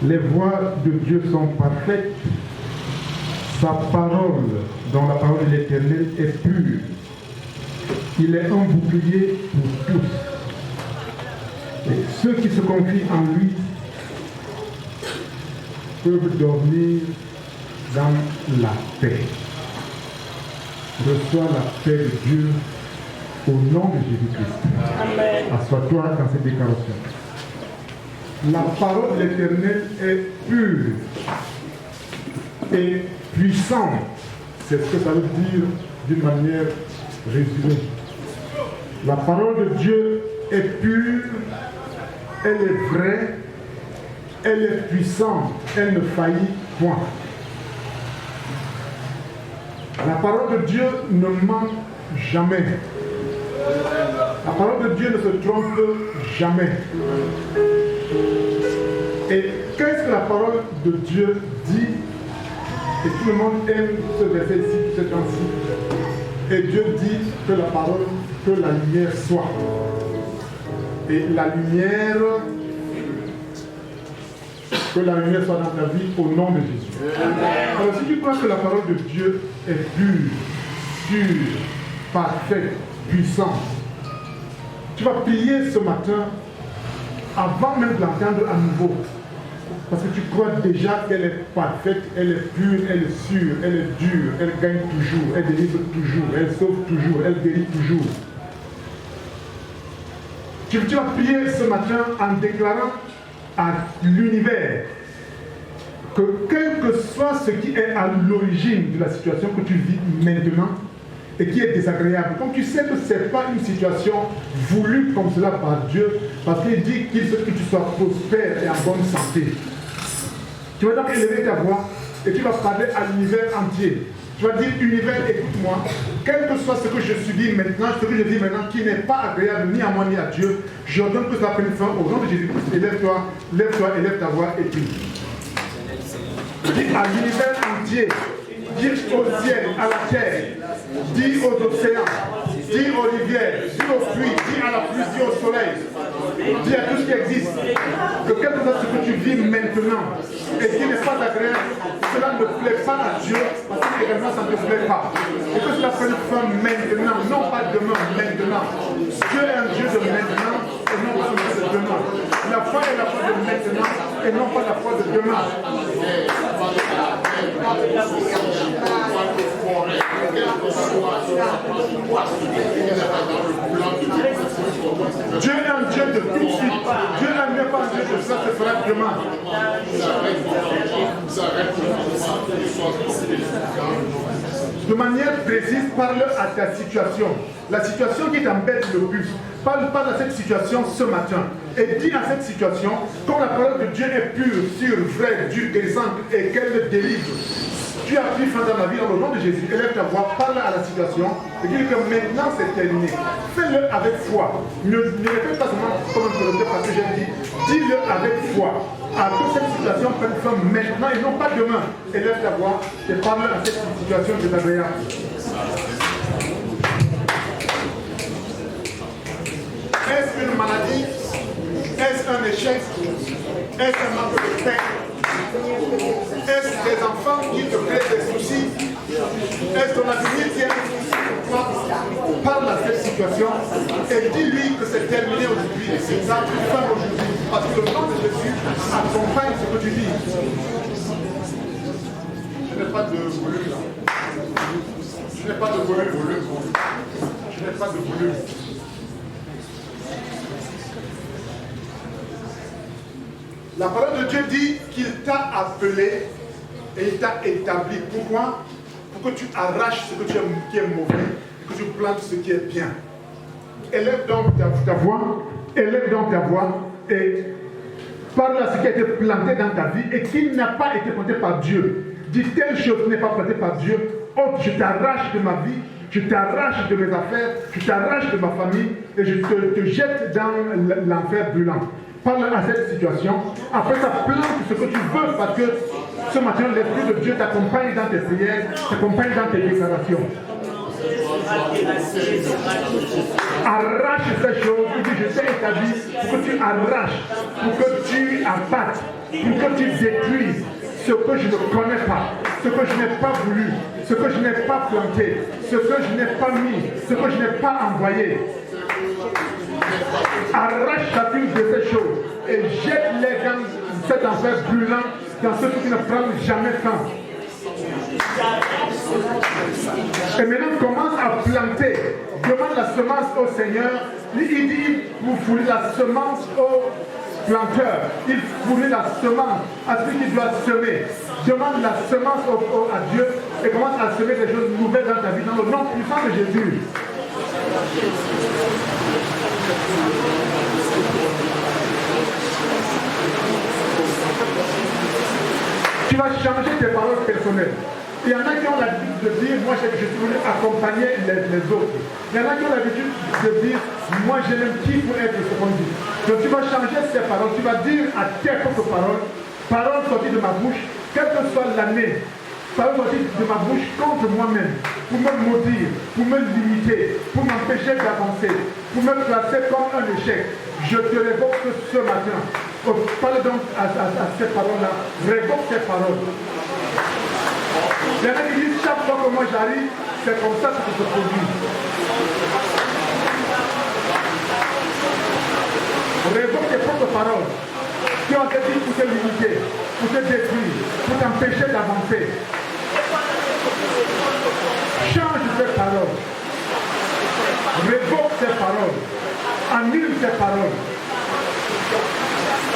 Les voies de Dieu sont parfaites. Sa parole, dont la parole de l'Éternel est pure. Il est un bouclier pour tous. Et ceux qui se confient en lui peuvent dormir dans la paix. Reçois la paix de Dieu au nom de Jésus-Christ. Amen. Assois-toi dans cette déclaration. La parole de l'Éternel est pure et puissante. C'est ce que ça veut dire d'une manière résumée. La parole de Dieu est pure, elle est vraie, elle est puissante, elle ne faillit point. La parole de Dieu ne ment jamais. La parole de Dieu ne se trompe jamais. Et qu'est-ce que la parole de Dieu dit? Et tout le monde aime ce verset ici, ce temps-ci. Et Dieu dit que la parole, que la lumière soit. Et la lumière, que la lumière soit dans ta vie au nom de Jésus. Alors si tu crois que la parole de Dieu est pure, parfaite, puissante, tu vas prier ce matin avant même de l'entendre à nouveau. Parce que tu crois déjà qu'elle est parfaite, elle est pure, elle est sûre, elle est dure, elle gagne toujours, elle délivre toujours, elle sauve toujours, elle guérit toujours. Tu vas prier ce matin en déclarant à l'univers que quel que soit ce qui est à l'origine de la situation que tu vis maintenant et qui est désagréable, comme tu sais que ce n'est pas une situation voulue comme cela par Dieu, parce qu'il dit qu'il veut que tu sois prospère et en bonne santé. Tu vas donc élever ta voix et tu vas parler à l'univers entier. Tu vas dire, univers, écoute-moi, quel que soit ce que je subis maintenant, ce que je vis maintenant, qui n'est pas agréable ni à moi ni à Dieu, j'ordonne que ça prenne fin au nom de Jésus-Christ. Élève-toi, élève ta voix et prie. Dis à l'univers entier, dis au ciel, à la terre, dis aux océans, dis aux rivières, dis aux pluies, dis à la pluie, dis au soleil, dis à tout ce qui existe, que quel que soit ce que tu vis maintenant et qui n'est pas agréable, cela ne plaît pas à Dieu, parce que réellement ça ne te plaît pas. Et que cela prenne fin maintenant, non pas demain, maintenant. Dieu est un Dieu de maintenant et non pas un Dieu de demain. La foi est la foi de maintenant et non pas la foi de demain. Dieu est un Dieu de tout de suite. Dieu n'est pas un Dieu de ça se fera demain. De manière précise, parle à ta situation. La situation qui t'embête le plus. Parle pas de cette situation ce matin. Et dis à cette situation, comme la parole de Dieu est pure, sûre, vraie, dure, guérissante et qu'elle te délivre. Tu as pris fin dans la vie, dans le nom de Jésus. Élève ta voix, parle à la situation et dis que maintenant c'est terminé. Fais-le avec foi. Ne répète pas seulement comme un volontaire parce que j'ai dit. Dis-le avec foi. À que cette situation prenne fin maintenant et non pas demain. Élève ta voix et parle à cette situation désagréable. Est-ce une maladie? Est-ce un échec? Est-ce un manque de paix? Est-ce des enfants qui te créent des soucis? Est-ce ton avenir qui est un souci? Parle à cette situation et dis-lui que c'est terminé aujourd'hui. C'est ça, fin aujourd'hui. Parce que le nom de Jésus accompagne ce que tu dis. Je n'ai pas de volume là. Je n'ai pas de volume. Je n'ai pas de volume. La parole de Dieu dit qu'il t'a appelé et il t'a établi. Pourquoi? Pour que tu arraches ce que tu aimes, qui est mauvais et que tu plantes ce qui est bien. Élève donc ta voix, et parle à ce qui a été planté dans ta vie et qui n'a pas été planté par Dieu. Dis telle chose n'est pas plantée par Dieu. Oh, je t'arrache de ma vie, je t'arrache de mes affaires, je t'arrache de ma famille et je te jette dans l'enfer brûlant. Parle à cette situation. Après ça, plante ce que tu veux parce que ce matin, l'Esprit de Dieu t'accompagne dans tes prières, t'accompagne dans tes déclarations. Arrache ces choses, je t'ai établi pour que tu arraches, pour que tu abattes, pour que tu détruises ce que je ne connais pas, ce que je n'ai pas voulu, ce que je n'ai pas planté, ce que je n'ai pas mis, ce que je n'ai pas envoyé. Arrache chacune de ces choses et jette-les dans cet enfer brûlant, dans ce qui ne prend jamais fin. Et maintenant commence à planter. Demande la semence au Seigneur. Il dit, vous fournez la semence au planteur. Il fournit la semence à celui qui doit semer. Demande la semence à Dieu et commence à semer des choses nouvelles dans ta vie, dans le nom puissant de Jésus. Tu vas changer tes paroles personnelles. Il y en a qui ont l'habitude de dire, moi je suis venu accompagner les autres. Il y en a qui ont l'habitude de dire, moi je n'aime qui pour être ce qu'on dit. Donc tu vas changer ces paroles, tu vas dire à tes propres paroles sorties de ma bouche, quelle que soit l'année, paroles sorties de ma bouche contre moi-même, pour me maudire, pour me limiter, pour m'empêcher d'avancer, pour me placer comme un échec. Je te révoque ce matin. Parle donc à ces paroles-là, révoque ces paroles. Il y en a qui disent chaque fois que moi j'arrive, c'est comme ça que ça se produit. Révoque tes propres paroles qui ont été dites pour te limiter, pour te détruire, pour t'empêcher d'avancer. Change tes paroles. Révoque tes paroles. Annule tes paroles.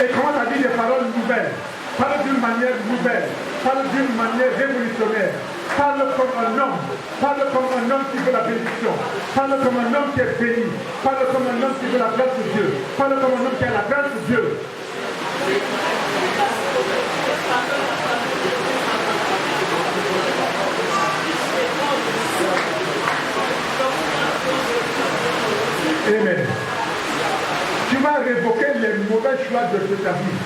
Et commence à dire des paroles nouvelles. Parle d'une manière nouvelle. Parle d'une manière révolutionnaire. Parle comme un homme. Parle comme un homme qui veut la bénédiction. Parle comme un homme qui est béni. Parle comme un homme qui veut la grâce de Dieu. Parle comme un homme qui a la grâce de Dieu. Amen. Tu vas révoquer les mauvais choix de ta vie.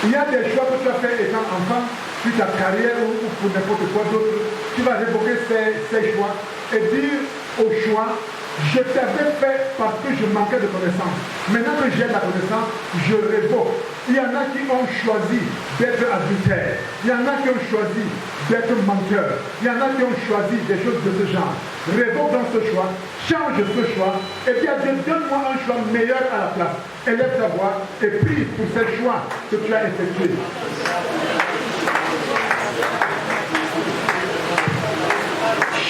Il y a des choix que tu as fait étant enfant, puis ta carrière ou pour n'importe quoi d'autre. Tu vas révoquer ces choix et dire au choix, je t'avais fait parce que je manquais de connaissance. Maintenant que j'ai la connaissance, je révoque. Il y en a qui ont choisi d'être adultères. Il y en a qui ont choisi d'être menteurs. Il y en a qui ont choisi des choses de ce genre. Révoque dans ce choix, change ce choix, et puis donne-moi un choix meilleur à la place. Élève ta voix et prie pour ces choix que tu as effectués.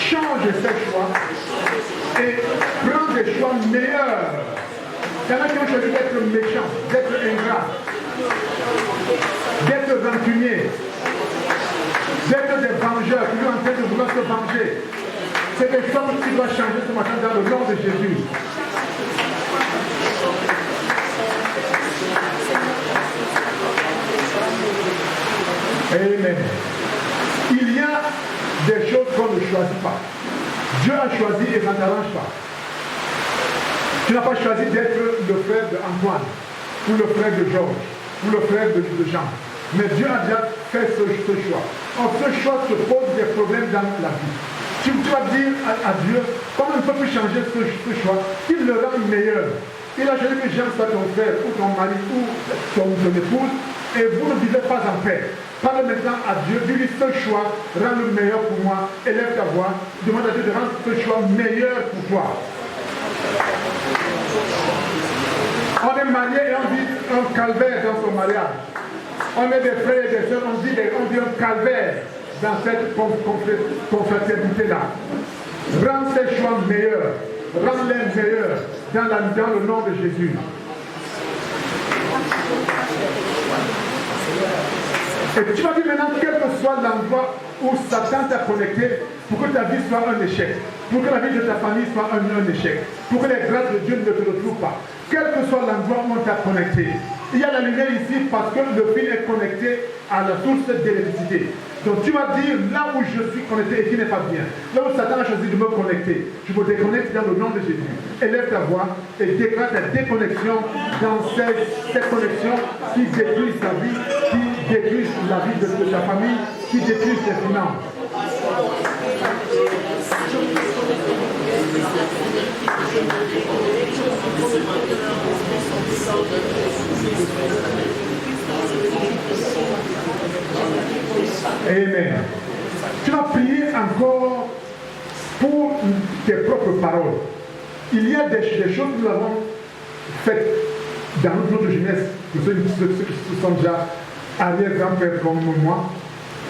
Change ces choix et prends des choix meilleurs. Il y en a qui ont choisi d'être méchants, d'être ingrats, d'être rancuniers, d'être des vengeurs qui sont en train de vouloir se venger. C'est des choses qui doivent changer ce matin dans le nom de Jésus. Amen. Il y a des choses qu'on ne choisit pas. Dieu a choisi et ça ne t'arrange pas. Tu n'as pas choisi d'être le frère d'Antoine, ou le frère de Georges, ou le frère de Jean. Mais Dieu a déjà fait ce choix. Or, ce choix te pose des problèmes dans la vie. Tu dois dire à Dieu, comment on ne peut plus changer ce choix, qu'il le rend meilleur. Il a choisi que Jean soit ton frère, ou ton mari, ou ton épouse, et vous ne vivez pas en paix. Parle maintenant à Dieu, dis-lui ce choix, rends le meilleur pour moi, élève ta voix, demande à Dieu de rendre ce choix meilleur pour toi. On est marié et on vit un calvaire dans son mariage. On est des frères et des sœurs, on vit un calvaire dans cette confraternité-là. Rends ces choix meilleurs, rends-les meilleurs dans le nom de Jésus. Et tu vas dire maintenant, quel que soit l'endroit où Satan t'a connecté, pour que ta vie soit un échec, pour que la vie de ta famille soit un échec, pour que les grâces de Dieu ne te retrouvent pas, quel que soit l'endroit où on t'a connecté. Il y a la lumière ici parce que le fil est connecté à la source d'électricité. Donc tu vas dire là où je suis connecté et qui n'est pas bien, là où Satan a choisi de me connecter, je me déconnecte dans le nom de Jésus. Élève ta voix et déclare ta déconnexion dans cette connexion qui détruit ta vie, qui détruit la vie de ta famille, qui détruit tes finances. Amen. Tu vas prier encore pour tes propres paroles. Il y a des choses que nous avons faites dans notre jeunesse, pour ceux qui sont déjà arrière-grands-pères comme moi,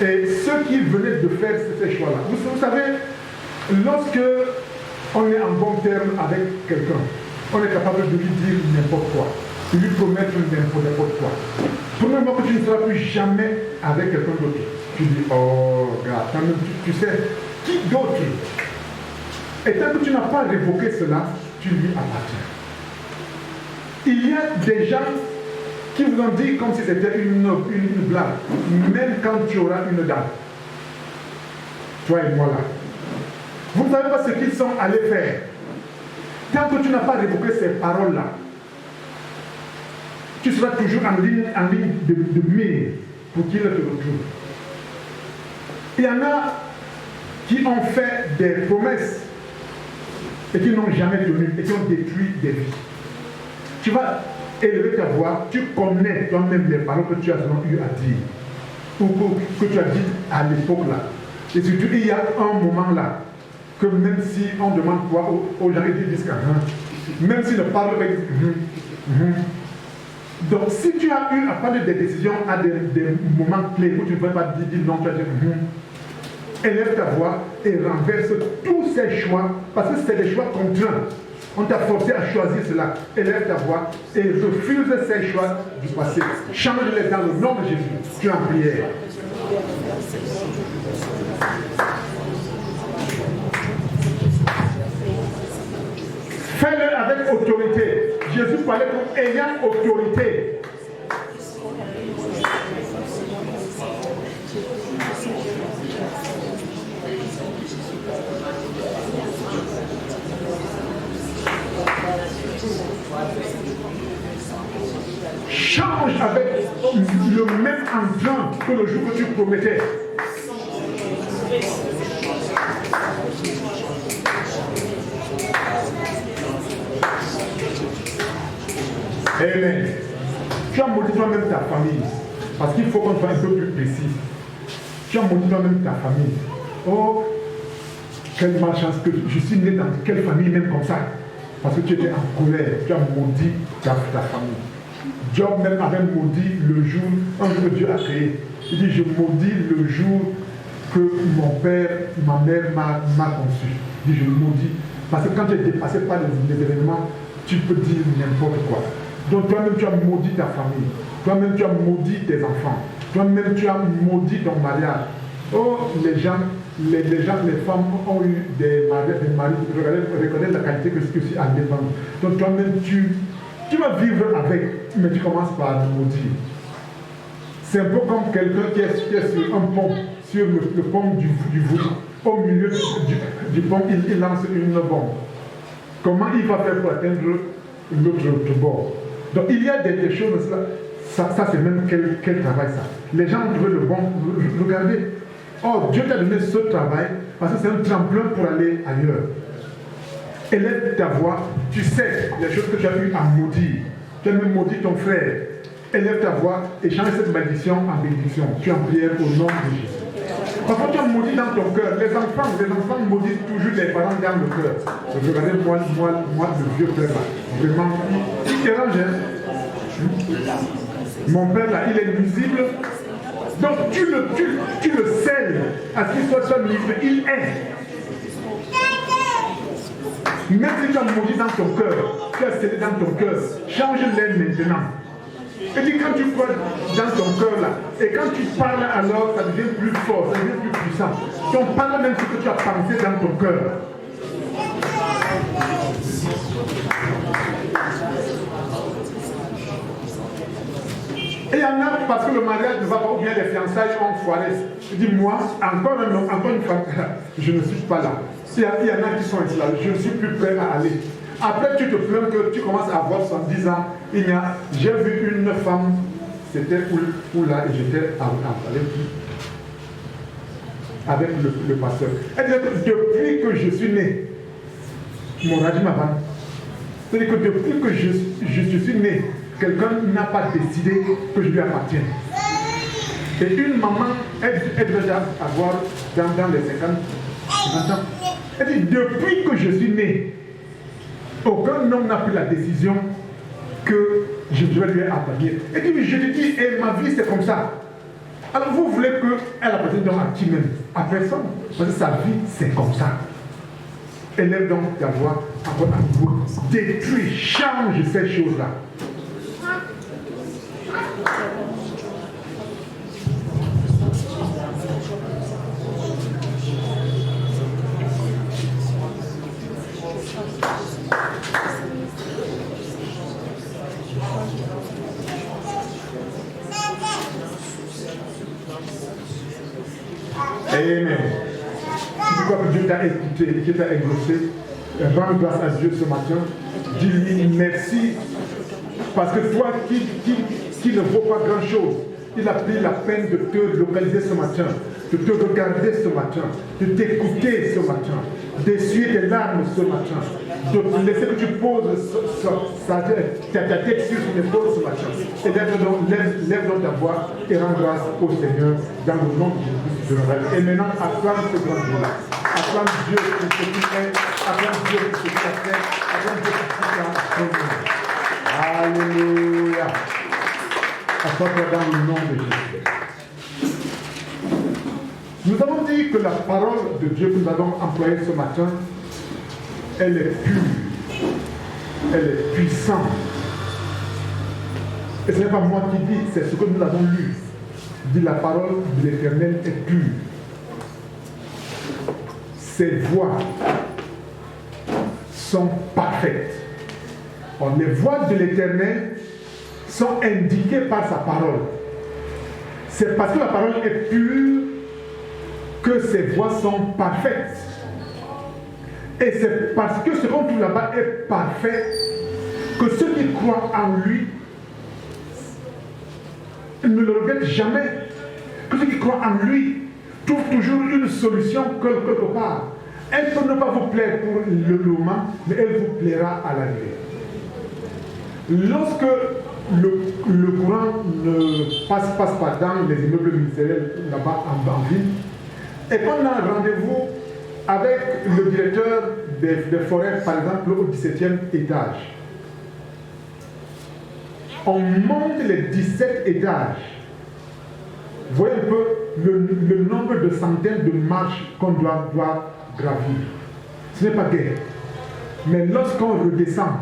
et ceux qui venaient de faire ces choix-là. Vous savez, lorsque on est en bon terme avec quelqu'un, on est capable de lui dire n'importe quoi, de lui promettre n'importe quoi. Premièrement, que tu ne seras plus jamais avec quelqu'un d'autre. Tu dis, oh, gars, tu sais, qui d'autre? Et tant que tu n'as pas révoqué cela, tu lui appartiens. Il y a des gens qui vous ont dit comme si c'était une blague, même quand tu auras une dame. Toi et moi là. Vous ne savez pas ce qu'ils sont allés faire. Tant que tu n'as pas révoqué ces paroles-là, tu seras toujours en ligne de mire pour qu'ils te retrouvent. Il y en a qui ont fait des promesses et qui n'ont jamais tenu et qui ont détruit des vies. Tu vas élever ta voix, tu connais toi-même les paroles que tu as eu à dire ou que tu as dit à l'époque là. Et surtout, il y a un moment là que même si on demande quoi aux gens, ils disent même s'ils ne parlent pas, ils disent Donc, si tu as eu à prendre des décisions à des moments clés où tu ne peux pas dire non, tu vas dire élève ta voix et renverse tous ces choix, parce que c'est des choix contraints. On t'a forcé à choisir cela. Élève ta voix et refuse ces choix du passé. Change-les dans le nom de Jésus. Tu es en prière. Fais-le avec autorité. Jésus parlait comme ayant autorité. Change avec le même entrain que le jour que tu promettais. Amen. Tu as maudit toi-même ta famille. Parce qu'il faut qu'on soit un peu plus précis. Tu as maudit toi-même ta famille. Oh, quelle malchance que je suis né dans quelle famille même comme ça. Parce que tu étais en colère. Tu as maudit ta famille. Job même avait maudit le jour que Dieu a créé. Il dit, je maudis le jour que mon père, ma mère m'a conçu. Il dit, je le maudis. Parce que quand tu es dépassé par les événements, tu peux dire n'importe quoi. Donc toi-même tu as maudit ta famille. Toi-même tu as maudit tes enfants. Toi-même tu as maudit ton mariage. Oh, les femmes ont eu des maris. Regardez la qualité que c'est indépendant. Donc toi-même tu vas vivre avec, mais tu commences par maudire. C'est un peu comme quelqu'un qui est sur un pont, sur le pont du Voulou. Au milieu du pont, il lance une bombe. Comment il va faire pour atteindre l'autre bord? Donc il y a des choses, ça c'est même quel travail ça. Les gens ont trouvé le bon, regardez. Oh, Dieu t'a donné ce travail parce que c'est un tremplin pour aller ailleurs. Élève ta voix, tu sais les choses que tu as eu à maudire. Tu as même maudit ton frère. Élève ta voix et change cette malédiction en bénédiction. Tu es en prière au nom de Jésus. Parfois tu as maudit dans ton cœur. Les enfants maudissent toujours les parents dans le cœur. Regardez moi le vieux père là. Vraiment, il dérange. Mon père là, il est nuisible. Donc tu le scelles à ce qu'il soit nuisible. Il est. Même si tu as maudit dans ton cœur, tu as scellé dans ton cœur, change-les maintenant. Et puis quand tu crois dans ton cœur là, et quand tu parles alors, ça devient plus fort, ça devient plus puissant. Donc parle même ce que tu as pensé dans ton cœur. Et il y en a parce que le mariage ne va pas, ou bien les fiançailles ont foiré. Je dis moi, encore une fois, je ne suis pas là. Il y en a qui sont ici là, je ne suis plus prêt à aller. Après, tu te plains que tu commences à avoir 70 ans. J'ai vu une femme, c'était où là, et j'étais avec le pasteur. Elle disait que depuis que je suis né, mon régime avant. C'est-à-dire que depuis que je suis né, quelqu'un n'a pas décidé que je lui appartienne. Et une maman, elle doit déjà avoir dans les 50 ans. Elle dit, depuis que je suis né, aucun homme n'a pris la décision que je dois lui appartenir. Elle dit, je te dis, et ma vie c'est comme ça. Alors vous voulez qu'elle appartienne donc à qui même? À personne. Parce que sa vie c'est comme ça. Élève donc ta voix encore à nouveau. Détruis, change ces choses-là. Amen. Si tu crois que Dieu t'a écouté et qu'il t'a exaucé, rends grâce à Dieu ce matin. Dis-lui merci. Parce que toi qui ne vaut pas grand-chose, il a pris la peine de te localiser ce matin, de te regarder ce matin, de t'écouter ce matin, d'essuyer tes larmes ce matin, de laisser que tu poses ta tête sur son épaule ce matin. Et lève donc ta voix et rends grâce au Seigneur dans le nom de Jésus. Et maintenant, acclame ce grand Dieu-là. Acclame Dieu pour ce qu'il est, acclame Dieu pour ce qu'il a fait, acclame Dieu pour ce qu'il a fait. Alléluia. Assois-toi dans le nom de Jésus. Nous avons dit que la parole de Dieu que nous avons employée ce matin, elle est pure, elle est puissante. Et ce n'est pas moi qui dis, c'est ce que nous avons lu. Dit la parole de l'Éternel est pure. Ses voies sont parfaites. Or, les voies de l'Éternel sont indiquées par sa parole. C'est parce que la parole est pure que ses voies sont parfaites. Et c'est parce que ce qu'on trouve là-bas est parfait que ceux qui croient en lui ne le regrettent jamais. Que ceux qui croient en lui trouvent toujours une solution quelque part. Elle peut ne pas vous plaire pour le moment, mais elle vous plaira à l'arrivée. Lorsque le courant ne passe pas dans les immeubles ministériels là-bas en ville, et qu'on a un rendez-vous avec le directeur des forêts, par exemple, au 17e étage. On monte les 17 étages. Vous voyez un peu le nombre de centaines de marches qu'on doit gravir. Ce n'est pas guère. Mais lorsqu'on redescend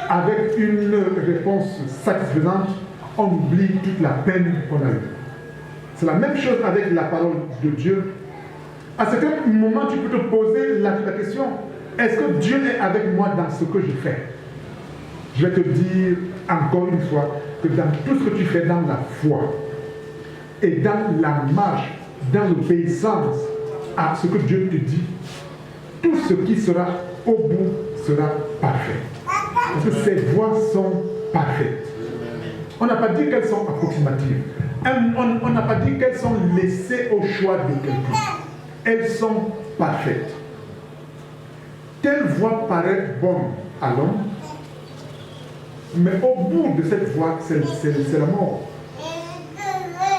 avec une réponse satisfaisante, on oublie toute la peine qu'on a eue. C'est la même chose avec la parole de Dieu. À certains moments, tu peux te poser la question, est-ce que Dieu est avec moi dans ce que je fais? Je vais te dire encore une fois que dans tout ce que tu fais dans la foi et dans la marche, dans l'obéissance à ce que Dieu te dit, tout ce qui sera au bout sera parfait. Parce que ces voies sont parfaites. On n'a pas dit qu'elles sont approximatives. On n'a pas dit qu'elles sont laissées au choix de quelqu'un. Elles sont parfaites. Telle voie paraît bonne à l'homme, mais au bout de cette voie, c'est la mort.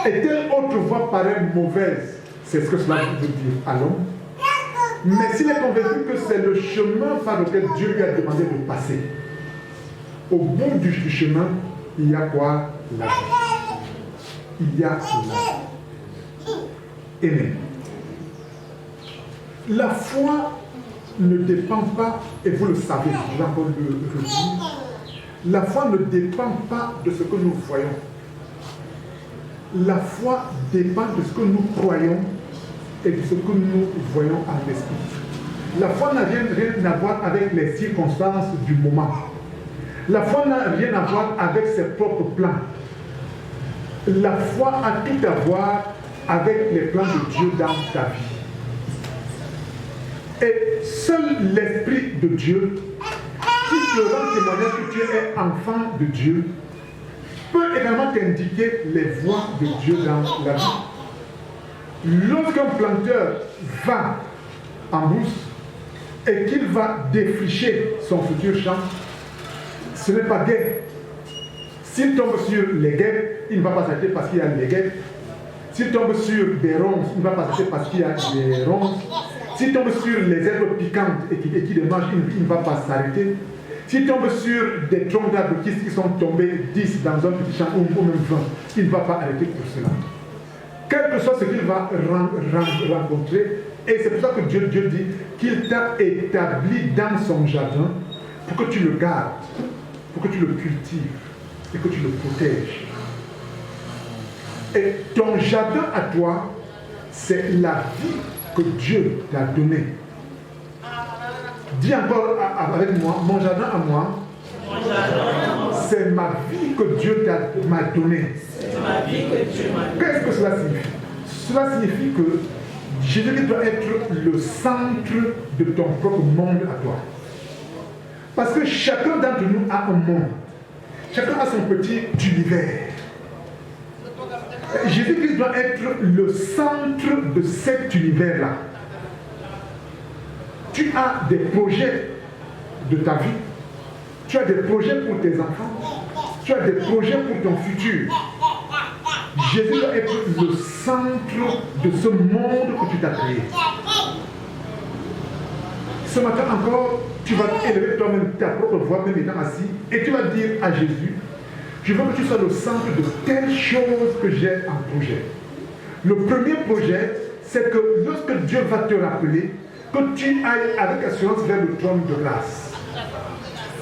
Et telle autre voie paraît mauvaise, c'est ce que cela veut dire à l'homme. Mais s'il est convaincu que c'est le chemin par lequel Dieu lui a demandé de passer, au bout du chemin, il y a quoi? La vie. Il y a la vie. Amen. La foi ne dépend pas, et vous le savez, je vais encore le redire, la foi ne dépend pas de ce que nous voyons. La foi dépend de ce que nous croyons et de ce que nous voyons en l'esprit. La foi n'a rien à voir avec les circonstances du moment. La foi n'a rien à voir avec ses propres plans. La foi a tout à voir avec les plans de Dieu dans ta vie. Et seul l'Esprit de Dieu, qui te rend témoignage que tu es enfant de Dieu, peut également t'indiquer les voies de Dieu dans la vie. Lorsqu'un planteur va en brousse, et qu'il va défricher son futur champ, ce n'est pas guet. S'il tombe sur les guêpes, il ne va pas s'arrêter parce qu'il y a les guêpes. S'il tombe sur des ronces, il ne va pas s'arrêter parce qu'il y a des ronces. S'il tombe sur les herbes piquantes et qu'il les mange, il ne va pas s'arrêter. S'il tombe sur des troncs d'arbres qui sont tombés 10 dans un petit champ ou même 20, il ne va pas arrêter pour cela. Quel que soit ce qu'il va rencontrer, et c'est pour ça que Dieu dit qu'il t'a établi dans son jardin pour que tu le gardes, pour que tu le cultives et que tu le protèges. Et ton jardin à toi, c'est la vie que Dieu t'a donnée. Dis encore avec moi, mon jardin à moi, c'est ma vie que Dieu m'a donnée. Qu'est-ce que cela signifie? Cela signifie que Jésus doit être le centre de ton propre monde à toi. Parce que chacun d'entre nous a un monde. Chacun a son petit univers. Jésus-Christ doit être le centre de cet univers-là. Tu as des projets de ta vie. Tu as des projets pour tes enfants. Tu as des projets pour ton futur. Jésus doit être le centre de ce monde que tu t'as créé. Ce matin encore, tu vas élever toi-même ta propre voix, même étant assis, et tu vas dire à Jésus, je veux que tu sois le centre de telle chose que j'ai en projet. Le premier projet, c'est que lorsque Dieu va te rappeler, que tu ailles avec assurance vers le trône de grâce.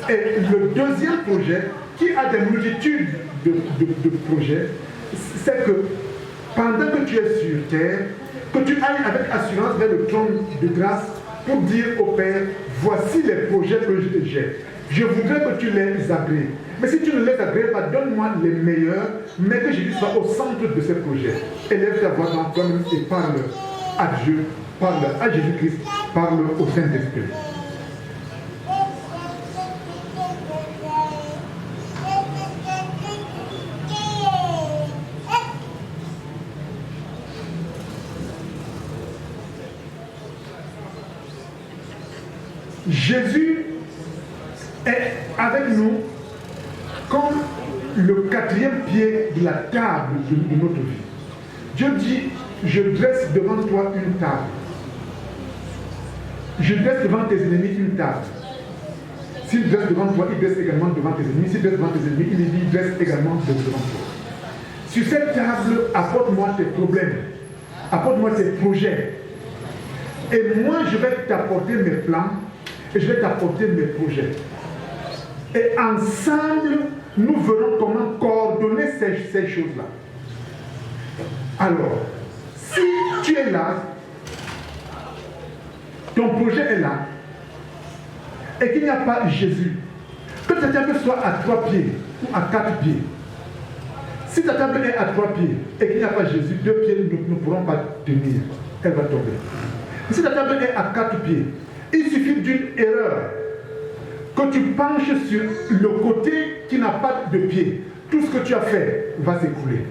Et le deuxième projet, qui a des multitudes de projets, c'est que pendant que tu es sur terre, que tu ailles avec assurance vers le trône de grâce pour dire au Père, voici les projets que j'ai. Je voudrais que tu les agrées. Mais si tu ne les agrées pas, donne-moi les meilleurs, mais que Jésus soit au centre de ces projets. Élève ta voix dans toi-même et parle à Dieu, parle à Jésus-Christ, parle au Saint-Esprit. Jésus est avec nous comme le quatrième pied de la table de notre vie. Dieu dit, je dresse devant toi une table. Je dresse devant tes ennemis une table. S'il dresse devant toi, il dresse également devant tes ennemis. S'il dresse devant tes ennemis, il dresse également devant toi. Sur cette table, apporte-moi tes problèmes. Apporte-moi tes projets. Et moi, je vais t'apporter mes plans. Et je vais t'apporter mes projets. Et ensemble, nous verrons comment coordonner ces choses-là. Alors, si tu es là, ton projet est là, et qu'il n'y a pas Jésus, que ta table soit à 3 pieds ou à 4 pieds. Si ta table est à 3 pieds et qu'il n'y a pas Jésus, 2 pieds ne pourront pas tenir. Elle va tomber. Si ta table est à 4 pieds, il suffit d'une erreur, que tu penches sur le côté qui n'a pas de pied. Tout ce que tu as fait va s'écrouler.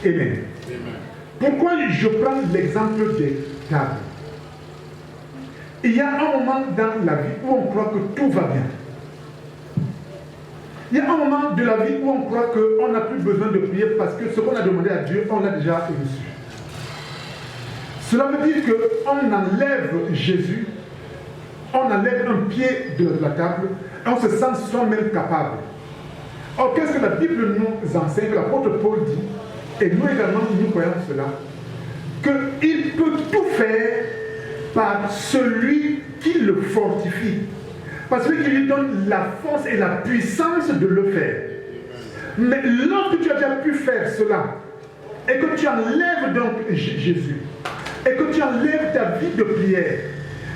Amen. Pourquoi je prends l'exemple des tables? Il y a un moment dans la vie où on croit que tout va bien. Il y a un moment de la vie où on croit qu'on n'a plus besoin de prier parce que ce qu'on a demandé à Dieu, on l'a déjà reçu. Cela veut dire qu'on enlève Jésus, on enlève un pied de la table, et on se sent soi-même capable. Or, qu'est-ce que la Bible nous enseigne, que l'apôtre Paul dit, et nous également nous croyons cela, qu'il peut tout faire par celui qui le fortifie, par celui qui lui donne la force et la puissance de le faire. Mais lorsque tu as déjà pu faire cela, et que tu enlèves donc Jésus, et que tu enlèves ta vie de prière,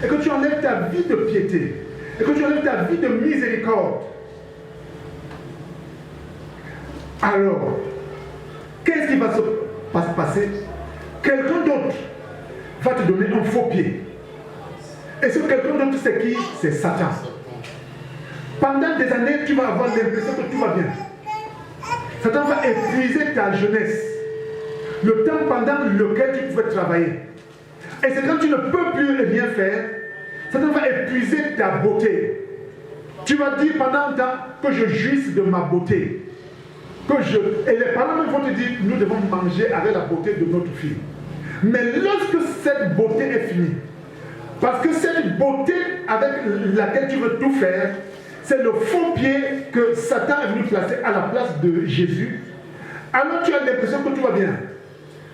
et que tu enlèves ta vie de piété, et que tu enlèves ta vie de miséricorde, alors, qu'est-ce qui va se passer? Quelqu'un d'autre va te donner un faux pied. Et ce quelqu'un d'autre, c'est qui? C'est Satan. Pendant des années, tu vas avoir l'impression que tout va bien. Satan va épuiser ta jeunesse, le temps pendant lequel tu pouvais travailler. Et c'est quand tu ne peux plus rien faire, Satan va épuiser ta beauté. Tu vas dire pendant un temps que je jouisse de ma beauté. Et les parents vont te dire, nous devons manger avec la beauté de notre fille. Mais lorsque cette beauté est finie, parce que cette beauté avec laquelle tu veux tout faire, c'est le faux pied que Satan est venu placer à la place de Jésus. Alors tu as l'impression que tout va bien.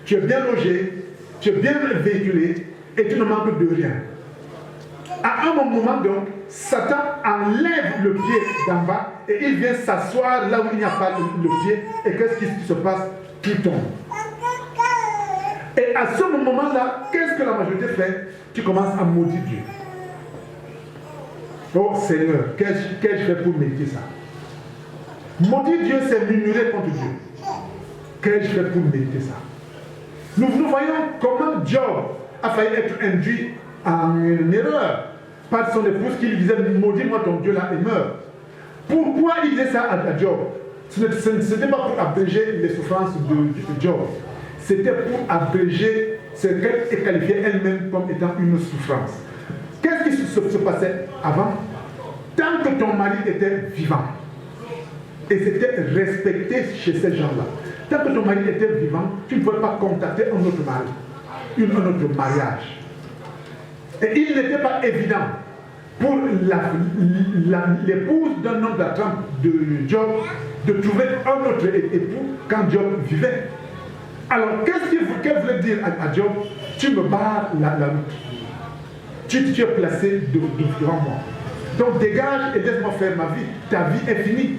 Tu es bien logé, tu es bien véhiculé et tu ne manques de rien. À un moment donc, Satan enlève le pied d'en bas et il vient s'asseoir là où il n'y a pas le pied. Et qu'est-ce qui se passe? Tu tombes. Et à ce moment-là, qu'est-ce que la majorité fait? Tu commences à maudire Dieu. Oh Seigneur, qu'ai-je fait pour mériter ça? Maudire Dieu, c'est murmurer contre Dieu. Qu'ai-je fait pour mériter ça? Nous voyons comment Job a failli être induit en une erreur par son épouse qui lui disait, maudis-moi ton Dieu là et meurs. Pourquoi il disait ça à Job? Ce n'était pas pour abréger les souffrances de Job. C'était pour abréger ce qu'elle qualifiait elle-même comme étant une souffrance. Qu'est-ce qui se passait avant? Tant que ton mari était vivant, et c'était respecté chez ces gens-là, tant que ton mari était vivant, tu ne pouvais pas contacter un autre mari, un autre mariage. Et il n'était pas évident pour l'épouse d'un homme de la trempe de Job de trouver un autre époux quand Job vivait. Alors, qu'elle voulait dire à Job? Tu me barres la route. Tu es placé devant moi. Donc dégage et laisse-moi faire ma vie. Ta vie est finie.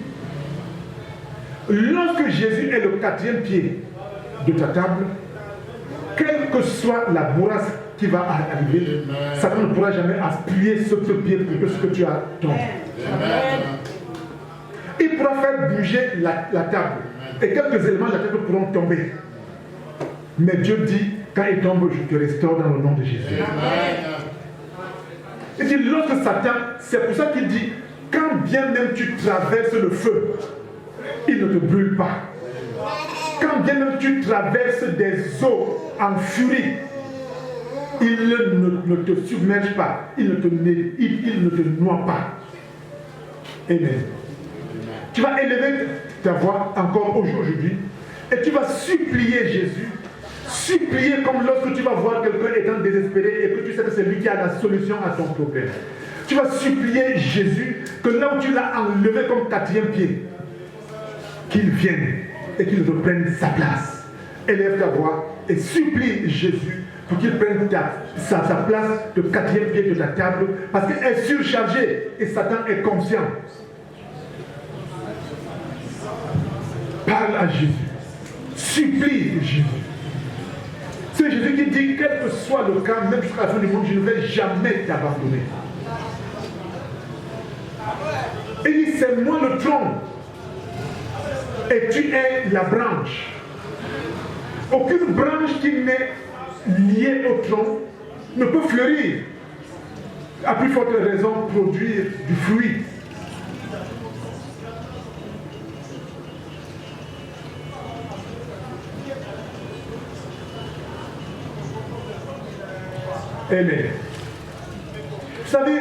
Lorsque Jésus est le 4e pied de ta table, quelle que soit la bourrasse qui va arriver, Satan ne pourra jamais appuyer sur ce pied pour que ce que tu as tombé. Il pourra faire bouger la table. Et quelques éléments de la table pourront tomber. Mais Dieu dit, quand il tombe, je te restaure dans le nom de Jésus. Il dit, lorsque Satan, c'est pour ça qu'il dit, quand bien même tu traverses le feu, il ne te brûle pas. Quand bien même tu traverses des eaux en furie, il ne te submerge pas, il ne te noie pas. Amen. Tu vas élever ta voix encore aujourd'hui et tu vas supplier Jésus. Supplier comme lorsque tu vas voir quelqu'un étant désespéré et que tu sais que c'est lui qui a la solution à ton problème. Tu vas supplier Jésus que là où tu l'as enlevé comme 4e pied, qu'il vienne et qu'il reprenne sa place. Élève ta voix et supplie Jésus pour qu'il prenne sa place de 4e pied de ta table parce qu'elle est surchargée et Satan est conscient. Parle à Jésus. Supplie Jésus. C'est Jésus qui dit, quel que soit le cas, même jusqu'à la fin du monde, je ne vais jamais t'abandonner. Il dit, c'est moi le tronc. Et tu es la branche. Aucune branche qui n'est liée au tronc ne peut fleurir. À plus forte raison, produire du fruit. Amen. Vous savez,